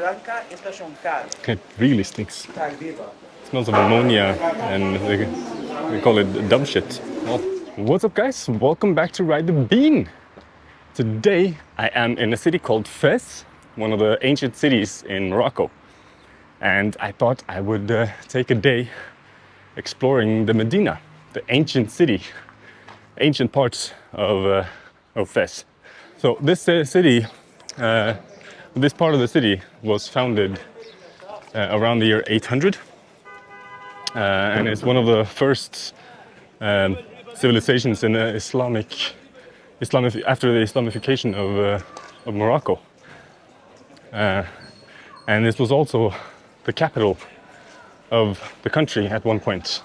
It really stinks. It smells of ammonia and they call it dumb shit. Well, what's up guys? Welcome back to Ride the Bean. Today I am in a city called Fez, one of the ancient cities in Morocco. And I thought I would take a day exploring the Medina, the ancient city, ancient parts of Fez. So this city, this part of the city was founded around the year 800. And it's one of the first civilizations in the after the Islamification of Morocco. And this was also the capital of the country at one point.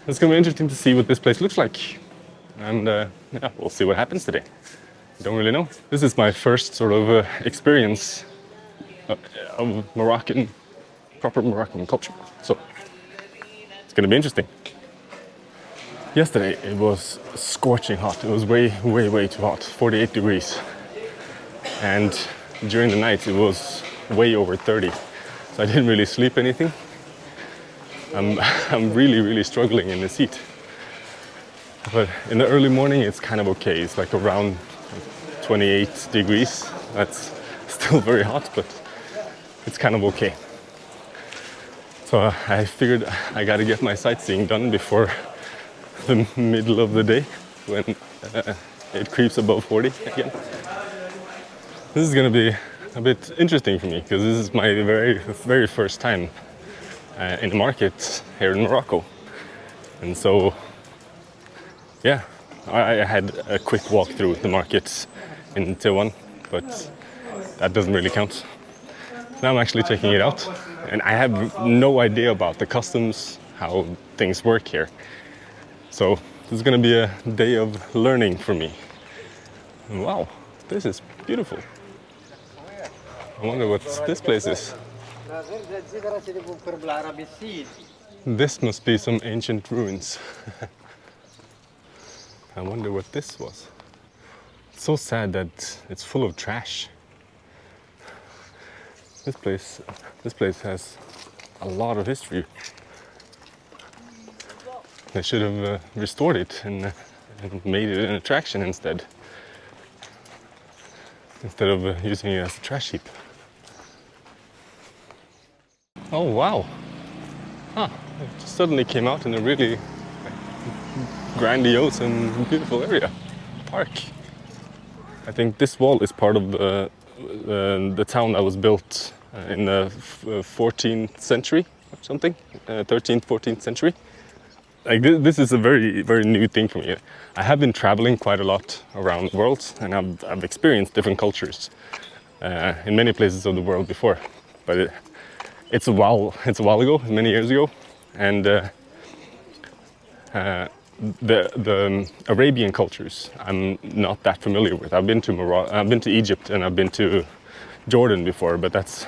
It's going to be interesting to see what this place looks like. And yeah, we'll see what happens today. I don't really know. This is my first sort of experience of Moroccan, proper Moroccan culture. So it's going to be interesting. Yesterday it was scorching hot. It was way too hot, 48 degrees. And during the night it was way over 30. So I didn't really sleep anything. I'm really struggling in the seat. But in the early morning it's kind of okay. It's like around 28 degrees. That's still very hot, but it's kind of okay. So I figured I gotta get my sightseeing done before the middle of the day when it creeps above 40 again. This is gonna be a bit interesting for me because this is my very first time in the market here in Morocco. And so yeah, I had a quick walk through the market in Tijuana, but that doesn't really count. Now I'm actually checking it out, and I have no idea about the customs, how things work here. So this is going to be a day of learning for me. And wow, this is beautiful. I wonder what this place is. This must be some ancient ruins. I wonder what this was. It's so sad that it's full of trash. This place has a lot of history. They should have restored it and made it an attraction instead of using it as a trash heap. Oh wow! Huh, it just suddenly came out in a really grandiose and beautiful area, park. I think this wall is part of the town that was built in the 14th century or something, 13th, 14th century. Like this is a very new thing for me. I have been traveling quite a lot around the world, and I've experienced different cultures in many places of the world before, but it's a while ago, many years ago, and the Arabian cultures I'm not that familiar with. I've been to Morocco, I've been to Egypt, and I've been to Jordan before, but that's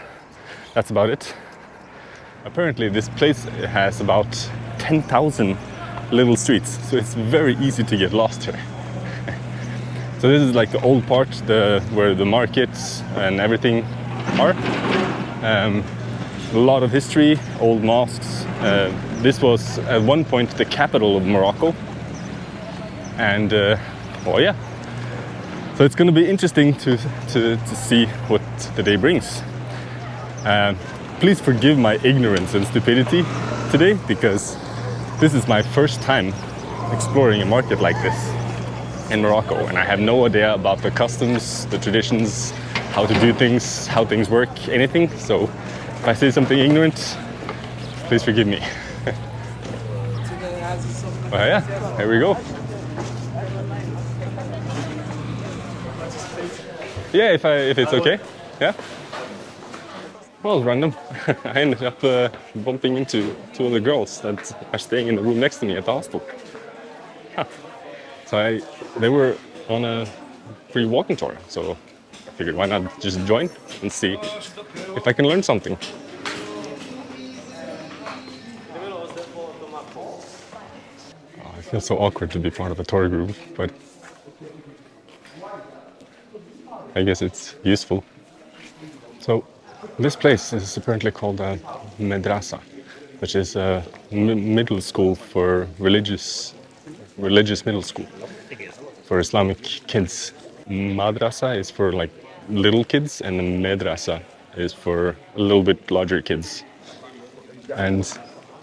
about it. Apparently this place has about 10,000 little streets, so it's very easy to get lost here. So this is like the old part, where the markets and everything are. A lot of history, old mosques. This was at one point the capital of Morocco. And well, yeah. So it's going to be interesting to see what the day brings. Please forgive my ignorance and stupidity today, because this is my first time exploring a market like this in Morocco, and I have no idea about the customs, the traditions, how to do things, how things work, anything. So if I say something ignorant, please forgive me. Well, yeah, here we go. Yeah, if it's okay. Yeah. Well, random. I ended up bumping into two of the girls that are staying in the room next to me at the hostel. Huh. So they were on a free walking tour, so I figured why not just join and see if I can learn something. Oh, I feel so awkward to be part of a tour group, but I guess it's useful. So This place is apparently called a madrasa, which is a middle school for religious middle school for Islamic kids. Madrasa is for like little kids, and the madrasa is for a little bit larger kids. And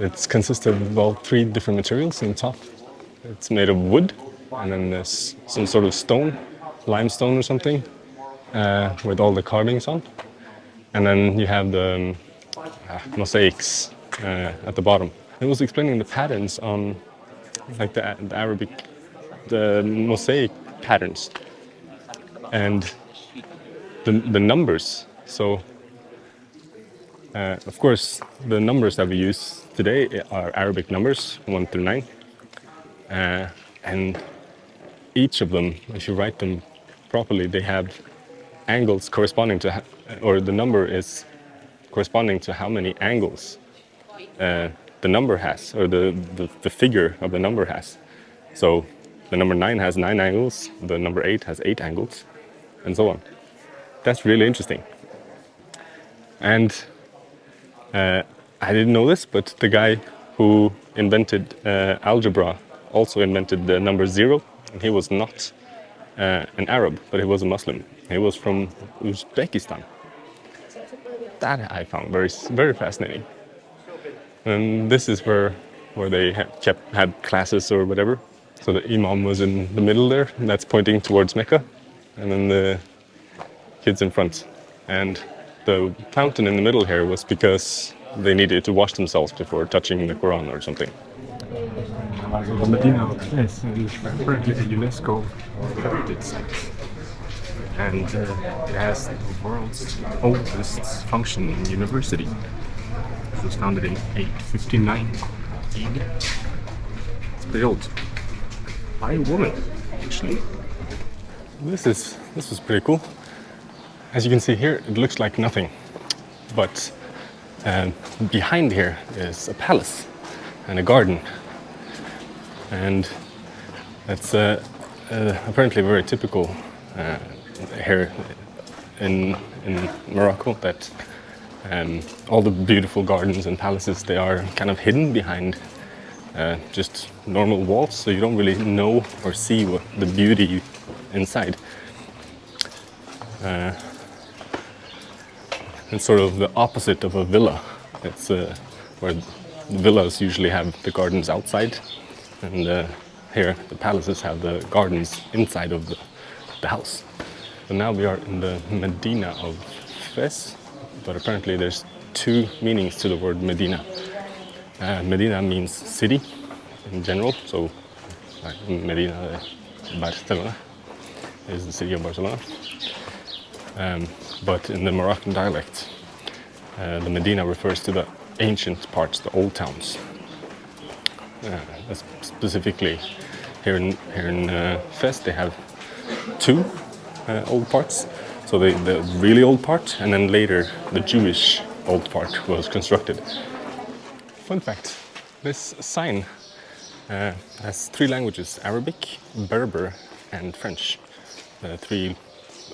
it consists of about 3 different materials in the top. It's made of wood, and then there's some sort of stone, limestone or something, with all the carvings on. And then you have the mosaics at the bottom. It was explaining the patterns on, like the Arabic, the mosaic patterns, and the numbers. So, of course, the numbers that we use today are Arabic numbers, 1 through 9. And each of them, if you write them properly, they have angles corresponding to, or the number is corresponding to how many angles the number has, or the figure of the number has. So the number 9 has 9 angles, the number 8 has 8 angles, and so on. That's really interesting. And I didn't know this, but the guy who invented algebra also invented the number 0, and he was not an Arab, but he was a Muslim. He was from Uzbekistan. That I found very, very fascinating. And this is where they had classes or whatever. So the imam was in the middle there, and that's pointing towards Mecca, and then the kids in front. And the fountain in the middle here was because they needed to wash themselves before touching the Quran or something. The Medina is currently a UNESCO heritage site, and it has the world's oldest functioning university. It was founded in 859 AD. It's pretty old. By a woman, actually. This was pretty cool. As you can see here, it looks like nothing, but behind here is a palace and a garden, and that's apparently very typical here in Morocco, that all the beautiful gardens and palaces, they are kind of hidden behind just normal walls, so you don't really know or see what the beauty inside. It's sort of the opposite of a villa. It's where villas usually have the gardens outside, and here the palaces have the gardens inside of the house. So now we are in the Medina of Fez, but apparently there's 2 meanings to the word Medina. Medina means city in general, so Medina, Barcelona, is the city of Barcelona. But in the Moroccan dialect, the Medina refers to the ancient parts, the old towns. Specifically, here in Fez, they have 2 old parts. So the really old part, and then later the Jewish old part was constructed. Fun fact: this sign has 3 languages: Arabic, Berber, and French. 3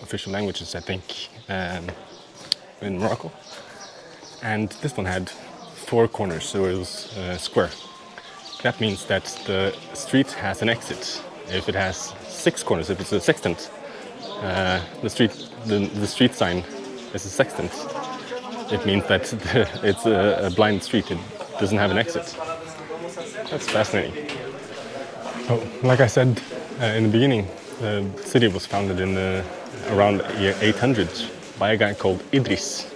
official languages, I think, in Morocco. And this one had 4 corners, so it was square. That means that the street has an exit. If it has 6 corners, if it's a sextant, the street sign is a sextant. It means that it's a blind street. It doesn't have an exit. That's fascinating. Oh, like I said in the beginning, the city was founded in around year 800 by a guy called Idris.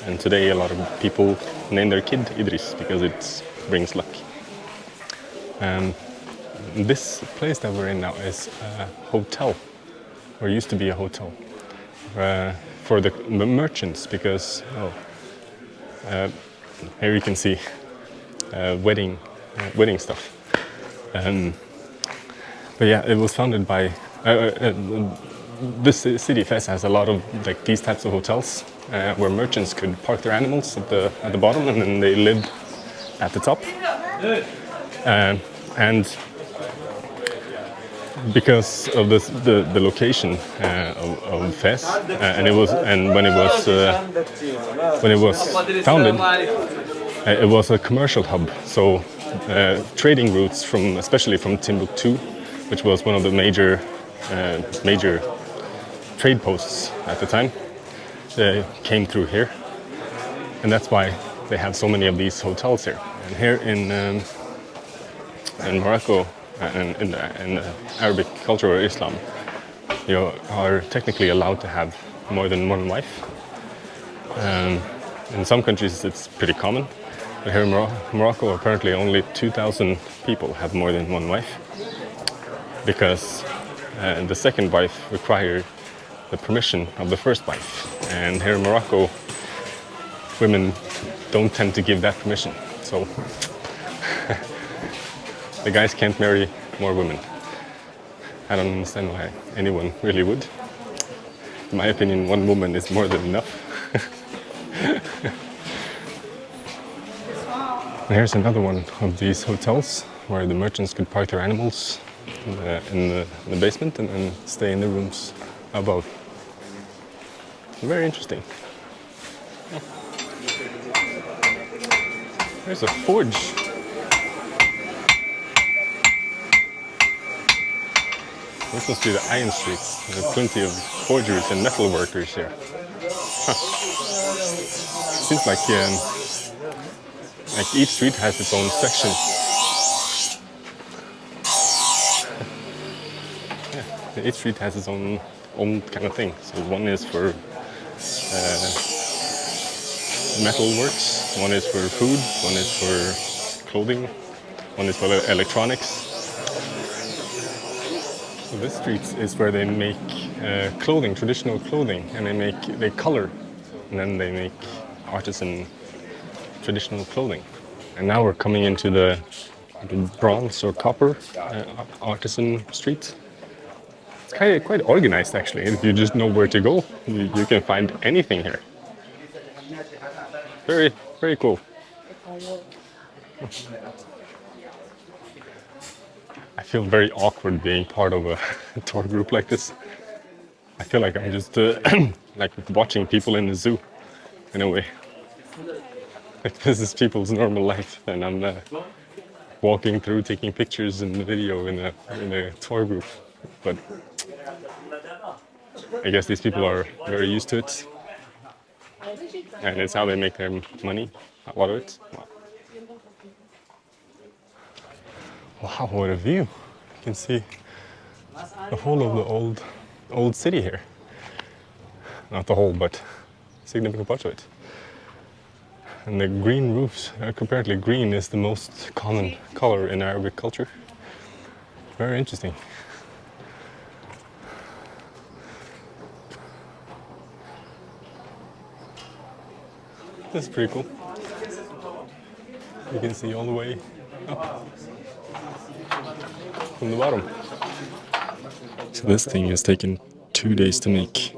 And today a lot of people name their kid Idris because it brings luck. This place that we're in now is a hotel, or used to be a hotel, for the merchants, because here you can see wedding stuff. But yeah, it was founded by this city. Fez has a lot of like these types of hotels where merchants could park their animals at the bottom, and then they lived at the top. And because of the location of Fez, and when it was founded, it was a commercial hub. So trading routes from, especially from Timbuktu, which was one of the major trade posts at the time, came through here, and that's why they have so many of these hotels here. And here in Morocco and in the Arabic culture or Islam, you are technically allowed to have more than one wife. In some countries it's pretty common, but here in Morocco apparently only 2,000 people have more than one wife, because the second wife required the permission of the first wife. And here in Morocco, women don't tend to give that permission. So the guys can't marry more women. I don't understand why anyone really would. In my opinion, one woman is more than enough. And here's another one of these hotels where the merchants could park their animals in the basement and then stay in the rooms above. Very interesting. There's a forge. This must be the Iron Streets. There's plenty of forgeries and metal workers here. Huh. Seems like each street has its own section. Yeah, each street has its own kind of thing. So one is for metal works, one is for food, one is for clothing, one is for electronics. So this street is where they make clothing, traditional clothing, and they color, and then they make artisan traditional clothing. And now we're coming into the bronze or copper artisan street. It's quite organized actually. If you just know where to go, you can find anything here. Very, very cool. I feel very awkward being part of a tour group like this. I feel like I'm just like watching people in the zoo, in a way. Like this is people's normal life, and I'm walking through, taking pictures and video in a tour group. But I guess these people are very used to it, and it's how they make their money, a lot of it. Wow, what a view! You can see the whole of the old city here. Not the whole, but a significant part of it. And the green roofs, apparently green is the most common color in Arabic culture. Very interesting. This is pretty cool. You can see all the way up from the bottom. So this thing has taken 2 days to make.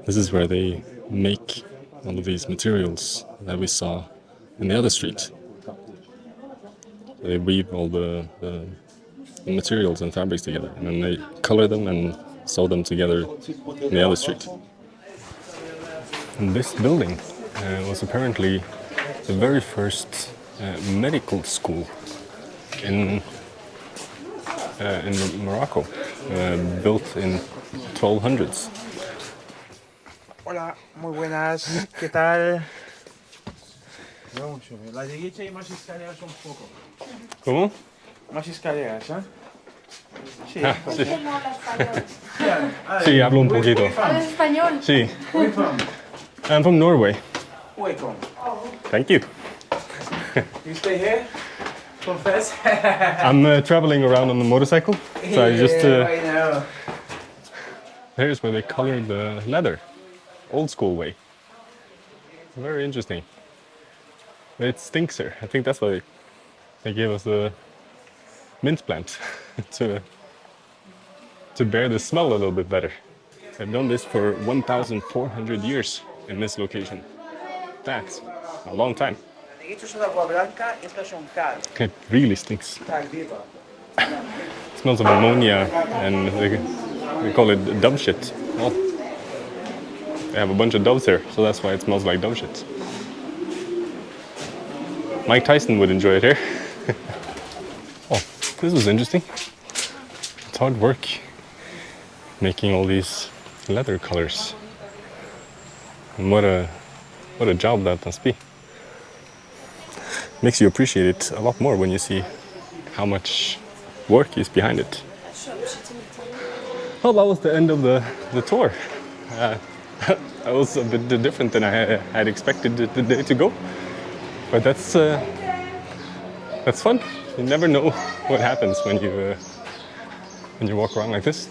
This is where they make all of these materials that we saw in the other street. They weave all the materials and fabrics together, and then they color them and sew them together in the other street. And this building was apparently the very first medical school in Morocco, built in 1200s. Hola, muy buenas, ¿qué tal? Vamos a ver, la derecha hay más escaleras un poco. ¿Cómo? Más escaleras, ¿eh? Sí. Ah, sí. Sí, hablo un poquito. ¿Hablas español? Sí. Where from? I'm from Norway. Welcome. Thank you. You stay here? From Fez? I'm traveling around on the motorcycle, so I just I know. here's where they color the leather, old school way. Very interesting. It stinks here. I think that's why they gave us the mint plant to bear the smell a little bit better. They've done this for 1,400 years in this location. That's a long time. It really stinks. smells of ammonia, and they call it dove shit. Well, they have a bunch of doves here, so that's why it smells like dove shit. Mike Tyson would enjoy it here. Oh, this was interesting. It's hard work making all these leather colors. And what a job that must be. Makes you appreciate it a lot more when you see how much work is behind it. Well, that was the end of the tour. That was a bit different than I had expected the day to go. But that's fun. You never know what happens when you walk around like this.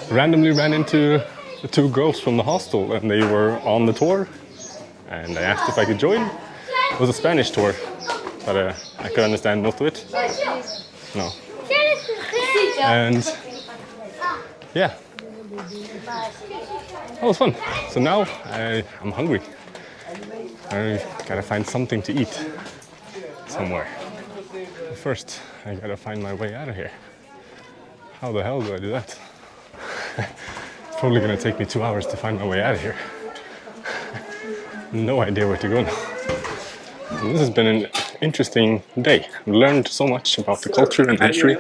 Randomly ran into the two girls from the hostel, and they were on the tour. And I asked if I could join. It was a Spanish tour, but I could understand most of it. No. And yeah, that was fun. So now I'm hungry. I gotta find something to eat somewhere. But first, I gotta find my way out of here. How the hell do I do that? It's probably gonna take me 2 hours to find my way out of here. No idea where to go now. And this has been an interesting day. I've learned so much about the culture and history.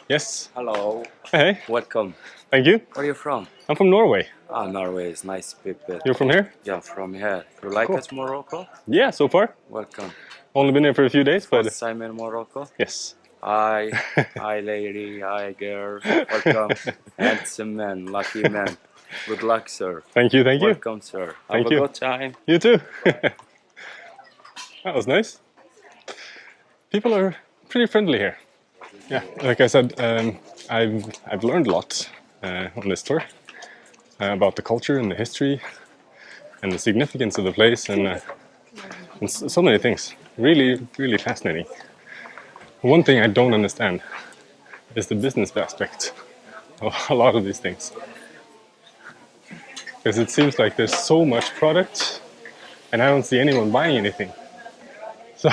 Yes. Hello. Hey. Welcome. Thank you. Where are you from? I'm from Norway. Ah, Norway is nice people. You're from here? Yeah, from here. You like Cool. it, Morocco? Yeah, so far. Welcome. Only been here for a few days, but First time in Morocco? yes. Hi. Hi, lady. Hi, girl. Welcome. Handsome man. Lucky man. Good luck, sir. Thank you, thank you. Welcome, sir. Thank Have you. a good time. You too. That was nice. People are pretty friendly here. Yeah, like I said, I've learned a lot on this tour about the culture and the history and the significance of the place and so many things. Really, really fascinating. One thing I don't understand is the business aspect of a lot of these things. Because it seems like there's so much product and I don't see anyone buying anything. So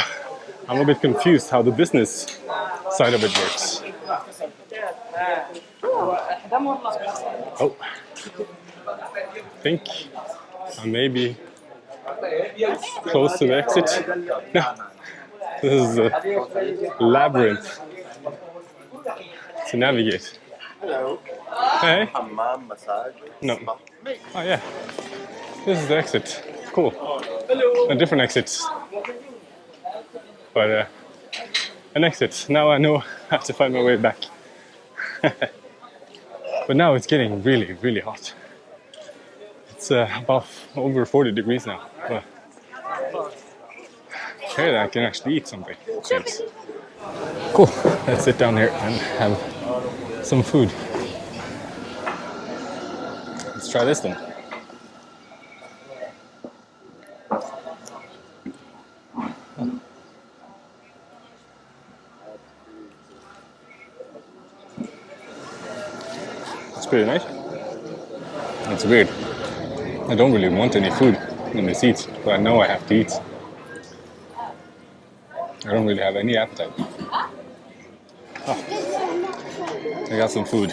I'm a bit confused how the business side of it works. Oh, I think I may be close to the exit. No, this is a labyrinth to navigate. Hey? Hammam, massage. No. Oh yeah, this is the exit. Cool. A different exit. But an exit. Now I know I have to find my way back. But now it's getting really, really hot. It's about over 40 degrees now. But here I can actually eat something. Seems. Cool. Let's sit down here and have some food. Let's try this then. It's pretty nice. It's weird. I don't really want any food in the seats, but I know I have to eat. I don't really have any appetite. Oh. I got some food.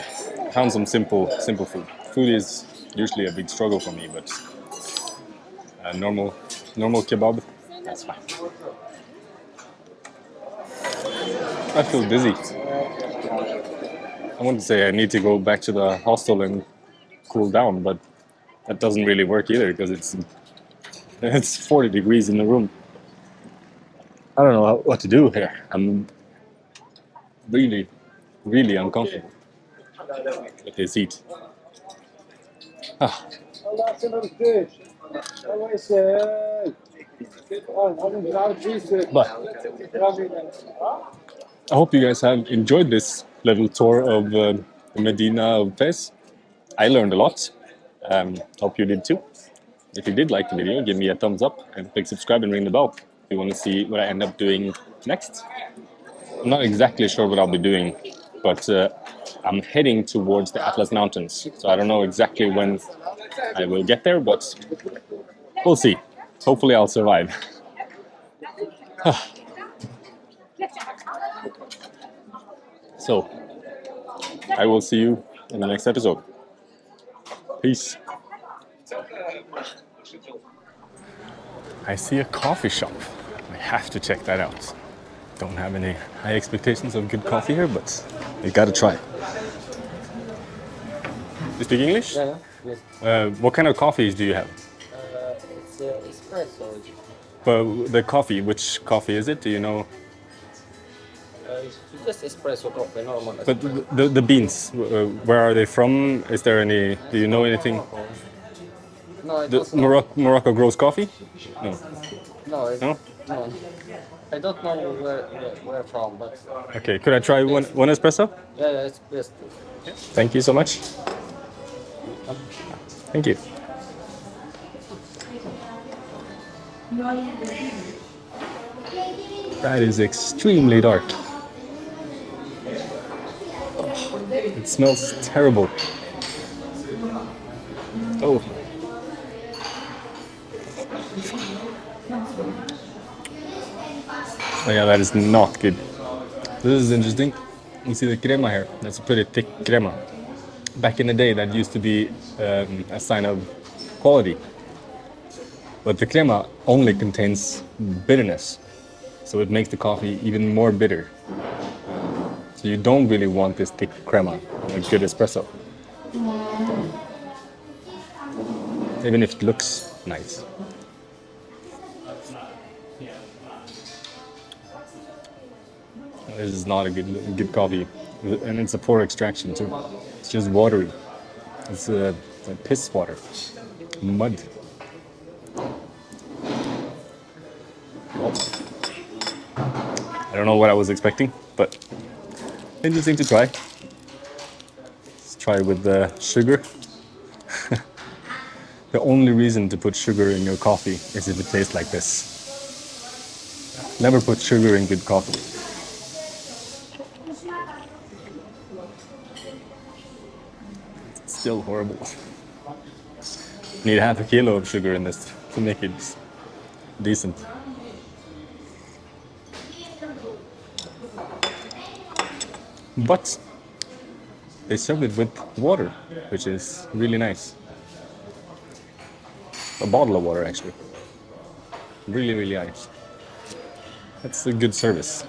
Found some simple food. Food is usually a big struggle for me, but normal kebab, that's fine. I feel dizzy. I want to say I need to go back to the hostel and cool down, but that doesn't really work either because it's 40 degrees in the room. I don't know what to do here. I'm really, really uncomfortable with this heat. Ah. But I hope you guys have enjoyed this little tour of the Medina of Fez. I learned a lot. Hope you did too. If you did like the video, give me a thumbs up and click subscribe and ring the bell if you want to see what I end up doing next. I'm not exactly sure what I'll be doing, but I'm heading towards the Atlas Mountains. So I don't know exactly when I will get there, but we'll see. Hopefully I'll survive. So, I will see you in the next episode. Peace. I see a coffee shop. I have to check that out. Don't have any high expectations of good coffee here, but you gotta try. You speak English? Yeah, yes. What kind of coffees do you have? It's espresso. But the coffee, which coffee is it? Do you know? It's just espresso coffee, normal. But the beans, where are they from? Is there any? Do you know anything? No, I don't know. Morocco grows coffee? No. No, No? no. I don't know where from, but Okay. Could I try one espresso? yeah, it's best. Thank you so much. Thank you. That is extremely dark. It smells terrible. Oh. Oh yeah, that is not good. This is interesting. You see the crema here. That's a pretty thick crema. Back in the day, that used to be a sign of quality. But the crema only contains bitterness. So it makes the coffee even more bitter. So you don't really want this thick crema in a good espresso. Even if it looks nice. This is not a good coffee. And it's a poor extraction too. It's just watery. It's piss water. Mud. Well, I don't know what I was expecting, but interesting to try. Let's try with the sugar. The only reason to put sugar in your coffee is if it tastes like this. Never put sugar in good coffee. It's still horrible. Need half a kilo of sugar in this to make it decent. But they serve it with water, which is really nice. A bottle of water, actually. Really, really nice. That's a good service.